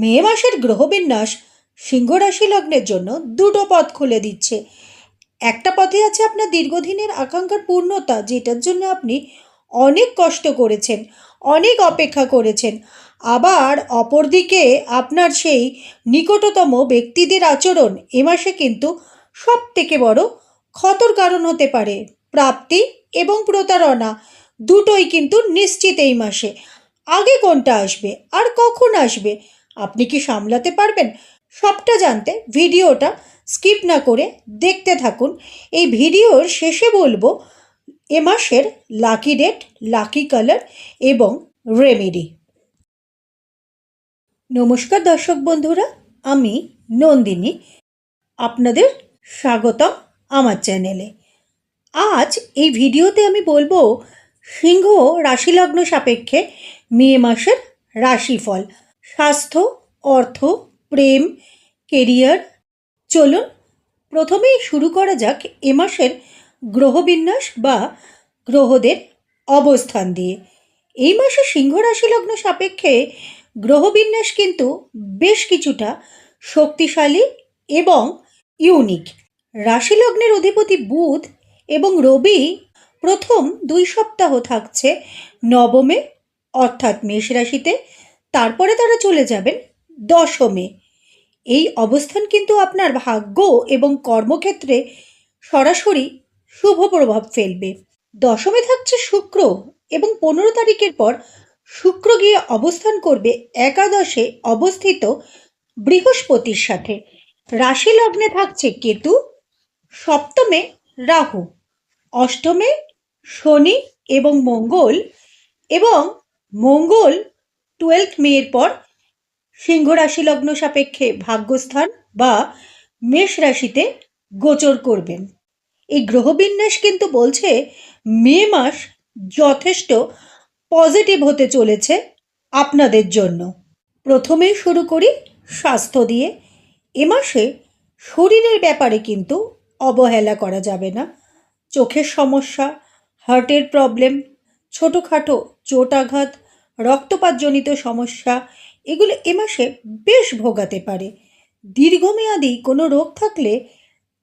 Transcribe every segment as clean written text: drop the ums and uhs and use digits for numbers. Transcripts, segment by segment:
মে মাসের গ্রহবিন্যাস সিংহ রাশি লগ্নের জন্য দুটো পথ খুলে দিচ্ছে। একটা পথে আছে আপনার দীর্ঘদিনের আকাঙ্ক্ষার পূর্ণতা, যেটার জন্য আপনি অনেক কষ্ট করেছেন, অনেক অপেক্ষা করেছেন। আবার অপরদিকে আপনার সেই নিকটতম ব্যক্তিদের আচরণ এ মাসে কিন্তু সব থেকে বড় ক্ষতর কারণ হতে পারে। প্রাপ্তি এবং প্রতারণা দুটোই কিন্তু নিশ্চিত এই মাসে। আগে কোনটা আসবে আর কখন আসবে আপনি কি সামলাতে পারবেন? সবটা জানতে ভিডিওটা স্কিপ না করে দেখতে থাকুন। এই ভিডিওর শেষে বলবো এ মাসের লাকি ডেট, লাকি কালার এবং রেমেডি। নমস্কার দর্শক বন্ধুরা, আমি নন্দিনী, আপনাদের স্বাগতম আমার চ্যানেলে। আজ এই ভিডিওতে আমি বলবো সিংহ রাশিলগ্ন সাপেক্ষে মে মাসের রাশিফল, স্বাস্থ্য, অর্থ, প্রেম, কেরিয়ার। চলুন প্রথমেই শুরু করা যাক এ মাসের গ্রহবিন্যাস বা গ্রহদের অবস্থান দিয়ে। এই মাসে সিংহ রাশিলগ্ন সাপেক্ষে গ্রহবিন্যাস কিন্তু বেশ কিছুটা শক্তিশালী এবং ইউনিক। রাশিলগ্নের অধিপতি বুধ এবং রবি প্রথম 2 সপ্তাহ থাকছে নবমে অর্থাৎ মেষ রাশিতে, তারপরে তারা চলে যাবেন দশমে। এই অবস্থান কিন্তু আপনার ভাগ্য এবং কর্মক্ষেত্রে সরাসরি শুভ প্রভাব ফেলবে। দশমে থাকছে শুক্র এবং 15 তারিখের পর শুক্র গিয়ে অবস্থান করবে একাদশে অবস্থিত বৃহস্পতির সাথে। রাশি লগ্নে থাকছে কেতু, সপ্তমে রাহু, অষ্টমে শনি এবং মঙ্গল, এবং মঙ্গল 12 মের পর সিংহ রাশি লগ্ন সাপেক্ষে ভাগ্যস্থান বা মেষ রাশিতে গোচর করবেন। এই গ্রহবিন্যাস কিন্তু বলছে মে মাস যথেষ্ট পজিটিভ হতে চলেছে আপনাদের জন্য। প্রথমেই শুরু করি স্বাস্থ্য দিয়ে। এ মাসে শরীরের ব্যাপারে কিন্তু অবহেলা করা যাবে না। চোখের সমস্যা, হার্টের প্রবলেম, ছোটোখাটো চোট আঘাত, রক্তপাতজনিত সমস্যা, এগুলো এ মাসে বেশ ভোগাতে পারে। দীর্ঘমেয়াদী কোনো রোগ থাকলে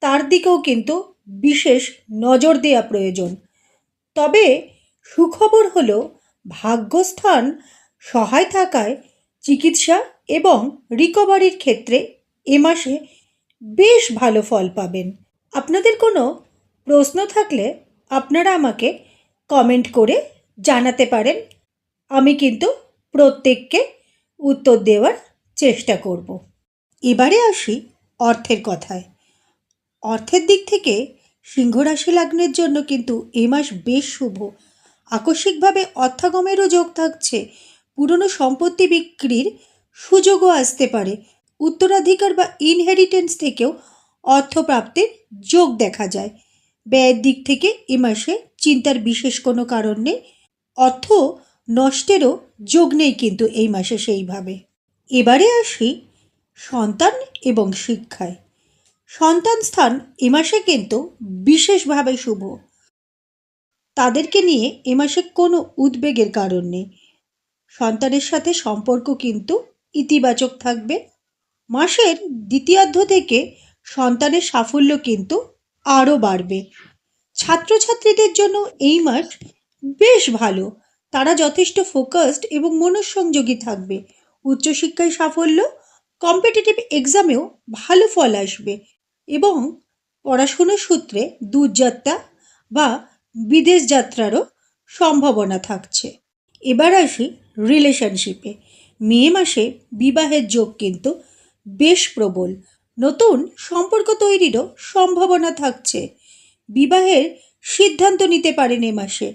তার দিকেও কিন্তু বিশেষ নজর দেওয়া প্রয়োজন। তবে সুখবর হলো ভাগ্যস্থান সহায় থাকায় চিকিৎসা এবং রিকভারির ক্ষেত্রে এ মাসে বেশ ভালো ফল পাবেন। আপনাদের কোনো প্রশ্ন থাকলে আপনারা আমাকে কমেন্ট করে জানাতে পারেন। আমি কিন্তু প্রত্যেককে উত্তর দেওয়ার চেষ্টা করব। এবারে আসি অর্থের কথায়। অর্থের দিক থেকে সিংহ রাশি লগ্নের জন্য কিন্তু এ মাস বেশ শুভ। আকস্মিকভাবে অর্থাগমেরও যোগ থাকছে। পুরনো সম্পত্তি বিক্রির সুযোগও আসতে পারে। উত্তরাধিকার বা ইনহেরিটেন্স থেকেও অর্থপ্রাপ্তির যোগ দেখা যায়। ব্যয়ের দিক থেকে এ মাসে চিন্তার বিশেষ কোনো কারণ নেই। অর্থ নষ্টেরও যোগ নেই কিন্তু এই মাসে সেইভাবে। এবারে আসি সন্তান এবং শিক্ষায়। সন্তান স্থান এ মাসে কিন্তু বিশেষভাবে শুভ। তাদেরকে নিয়ে এ মাসে কোনো উদ্বেগের কারণ নেই। সন্তানের সাথে সম্পর্ক কিন্তু ইতিবাচক থাকবে। মাসের দ্বিতীয়ার্ধ থেকে সন্তানের সাফল্য কিন্তু আরও বাড়বে। ছাত্রছাত্রীদের জন্য এই মাস বেশ ভালো। তারা যথেষ্ট ফোকাসড এবং মনঃসংযোগী থাকবে। উচ্চশিক্ষায় সাফল্য, কম্পিটিটিভ এক্সামেও ভালো ফল আসবে এবং পড়াশুনোর সূত্রে দূরযাত্রা বা বিদেশ যাত্রারও সম্ভাবনা থাকছে। এবার আসি রিলেশনশিপে। মে মাসে বিবাহের যোগ কিন্তু বেশ প্রবল। নতুন সম্পর্ক তৈরিরও সম্ভাবনা থাকছে। বিবাহের সিদ্ধান্ত নিতে পারেন এ মাসে।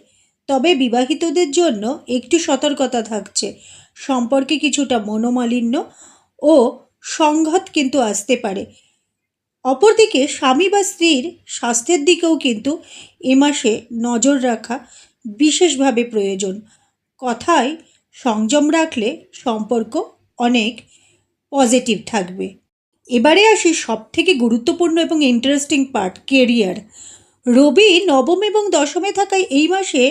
তবে বিবাহিতদের জন্য একটু সতর্কতা থাকছে। সম্পর্কে কিছুটা মনোমালিন্য ও সংঘাত কিন্তু আসতে পারে। অপরদিকে স্বামী বা স্ত্রীর স্বাস্থ্যের দিকেও কিন্তু এ মাসে নজর রাখা বিশেষভাবে প্রয়োজন। কথায় সংযম রাখলে সম্পর্ক অনেক পজিটিভ থাকবে। এবারে আসি সবথেকে গুরুত্বপূর্ণ এবং ইন্টারেস্টিং পার্ট, কেরিয়ার। রবি নবম এবং দশমে থাকায় এই মাসে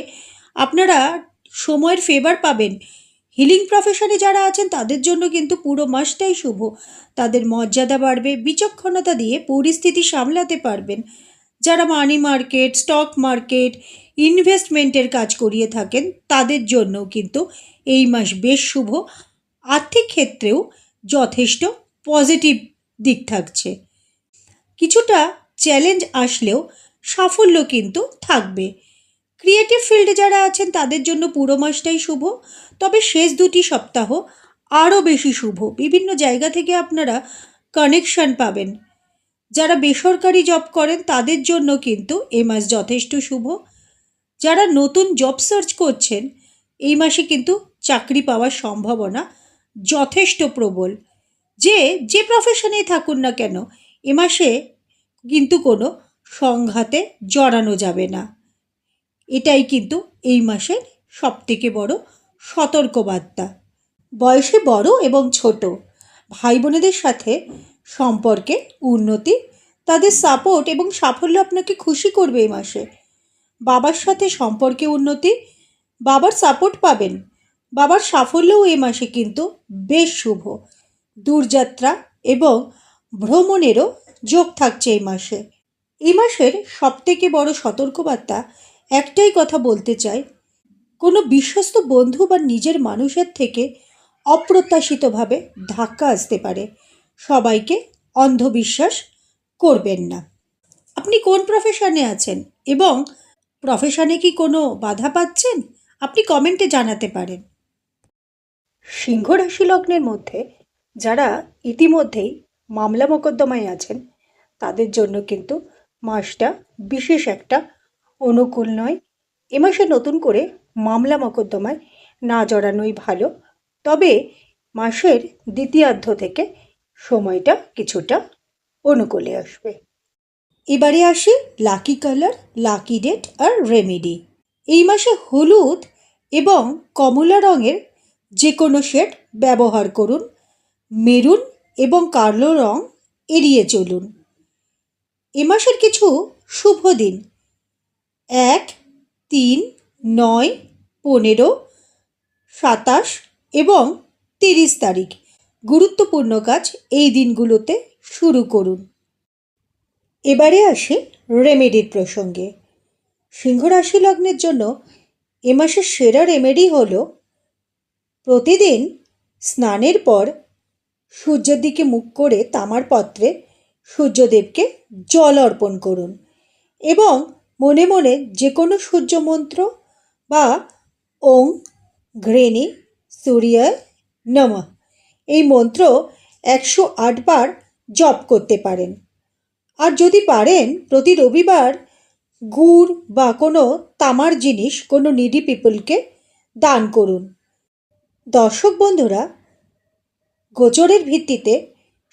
আপনারা সময়ের ফেভার পাবেন হিলিং প্রফেশনে যারা আছেন তাদের জন্য কিন্তু পুরো মাসটাই শুভ। তাদের মর্যাদা বাড়বে, বিচক্ষণতা দিয়ে পরিস্থিতি সামলাতে পারবেন। যারা মানি মার্কেট, স্টক মার্কেট, ইনভেস্টমেন্টের কাজ করিয়ে থাকেন তাদের জন্যও কিন্তু এই মাস বেশ শুভ। আর্থিক ক্ষেত্রেও যথেষ্ট পজিটিভ দিক থাকছে। কিছুটা চ্যালেঞ্জ আসলেও সাফল্য কিন্তু থাকবে। ক্রিয়েটিভ ফিল্ডে যারা আছেন তাদের জন্য পুরো মাসটাই শুভ, তবে শেষ দুটি সপ্তাহ আরও বেশি শুভ। বিভিন্ন জায়গা থেকে আপনারা কানেকশন পাবেন। যারা বেসরকারি জব করেন তাদের জন্য কিন্তু এই মাস যথেষ্ট শুভ। যারা নতুন জব সার্চ করছেন এই মাসে কিন্তু চাকরি পাওয়ার সম্ভাবনা যথেষ্ট প্রবল। যে প্রফেশনেই থাকুন না কেন এ মাসে কিন্তু কোনো সংঘাতে জড়ানো যাবে না। এটাই কিন্তু এই মাসের সবথেকে বড় সতর্কবার্তা। বয়সে বড় এবং ছোট ভাই বোনেদের সাথে সম্পর্কে উন্নতি, তাদের সাপোর্ট এবং সাফল্য আপনাকে খুশি করবে এই মাসে। বাবার সাথে সম্পর্কে উন্নতি, বাবার সাপোর্ট পাবেন। বাবার সাফল্যও এই মাসে কিন্তু বেশ শুভ। দূরযাত্রা এবং ভ্রমণেরও যোগ থাকছে এই মাসে। এই মাসের সবথেকে বড় সতর্কবার্তা একটাই কথা বলতে চাই, কোনো বিশ্বস্ত বন্ধু বা নিজের মানুষের থেকে অপ্রত্যাশিতভাবে ধাক্কা আসতে পারে। সবাইকে অন্ধবিশ্বাস করবেন না। আপনি কোন প্রফেশনে আছেন এবং প্রফেশনে কি কোনো বাধা পাচ্ছেন? আপনি কমেন্টে জানাতে পারেন। সিংহ রাশি লগ্নের মধ্যে যারা ইতিমধ্যেই মামলা মোকদ্দমায় আছেন তাদের জন্য কিন্তু মাসটা বিশেষ একটা অনুকূল নয়। এ মাসে নতুন করে মামলা মোকদ্দমায় না জড়ানোই ভালো। তবে মাসের দ্বিতীয়ার্ধ থেকে সময়টা কিছুটা অনুকূলে আসবে। এবারে আসি লাকি কালার, লাকি ডেট আর রেমেডি। এই মাসে হলুদ এবং কমলা রঙের যে কোনো শেড ব্যবহার করুন। মেরুন এবং কালো রং এড়িয়ে চলুন। এ মাসের কিছু শুভ দিন 1, 3, 9, 15, 27 এবং 30 তারিখ। গুরুত্বপূর্ণ কাজ এই দিনগুলোতে শুরু করুন। এবারে আসি রেমেডির প্রসঙ্গে। সিংহ রাশি লগ্নের জন্য এ মাসের সেরা রেমেডি হলো প্রতিদিন স্নানের পর সূর্যের দিকে মুখ করে তামার পাত্রে সূর্যদেবকে জল অর্পণ করুন এবং মনে মনে যে কোনো সূর্য মন্ত্র বা ওং ঘৃণী সূর্যায় নমঃ এই মন্ত্র 108 বার জপ করতে পারেন। আর যদি পারেন প্রতি রবিবার গুড় বা কোনো তামার জিনিস কোনো নিডি পিপলকে দান করুন। দর্শক বন্ধুরা, গোচরের ভিত্তিতে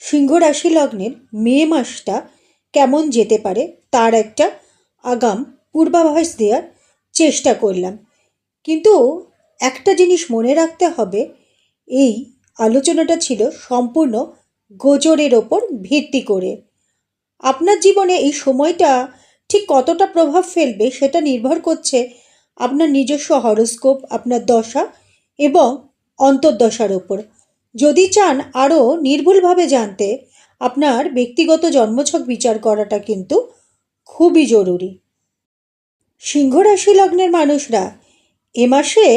সিংহ রাশি লগ্নের মে মাসটা কেমন যেতে পারে তার একটা আগাম পূর্বাভাস দেওয়ার চেষ্টা করলাম। কিন্তু একটা জিনিস মনে রাখতে হবে, এই আলোচনাটা ছিল সম্পূর্ণ গোচরের ওপর ভিত্তি করে। আপনার জীবনে এই সময়টা ঠিক কতটা প্রভাব ফেলবে সেটা নির্ভর করছে আপনার নিজস্ব হরোস্কোপ, আপনার দশা এবং অন্তর্দশার ওপর। যদি চান আরও নির্ভুলভাবে জানতে আপনার ব্যক্তিগত জন্মছক বিচার করাটা কিন্তু খুবই জরুরি। সিংহ রাশি লগ্নের মানুষরা এ মাসে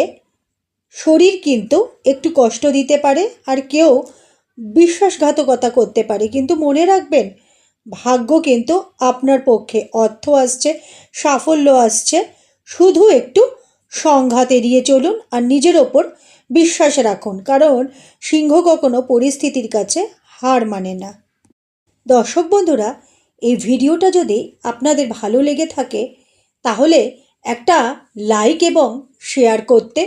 শরীর কিন্তু একটু কষ্ট দিতে পারে আর কেউ বিশ্বাসঘাতকতা করতে পারে, কিন্তু মনে রাখবেন ভাগ্য কিন্তু আপনার পক্ষে। অর্থ আসছে, সাফল্য আসছে, শুধু একটু সংঘাত এড়িয়ে চলুন আর নিজের ওপর বিশ্বাস রাখুন, কারণ সিংহ কখনো পরিস্থিতির কাছে হার মানে না। দর্শক বন্ধুরা, এই ভিডিওটা যদি আপনাদের ভালো লেগে থাকে তাহলে একটা লাইক এবং শেয়ার করতে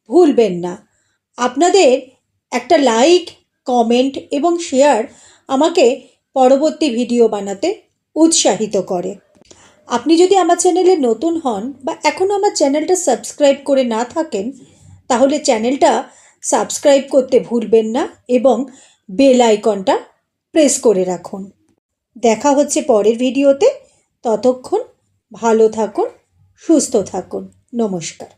ভুলবেন না। আপনাদের একটা লাইক, কমেন্ট এবং শেয়ার আমাকে পরবর্তী ভিডিও বানাতে উৎসাহিত করে। আপনি যদি আমার চ্যানেলে নতুন হন বা এখনও আমার চ্যানেলটা সাবস্ক্রাইব করে না থাকেন তাহলে চ্যানেলটা সাবস্ক্রাইব করতে ভুলবেন না এবং বেল আইকনটা প্রেস করে রাখুন। দেখা হচ্ছে পরের ভিডিওতে। ততক্ষণ ভালো থাকুন, সুস্থ থাকুন। নমস্কার।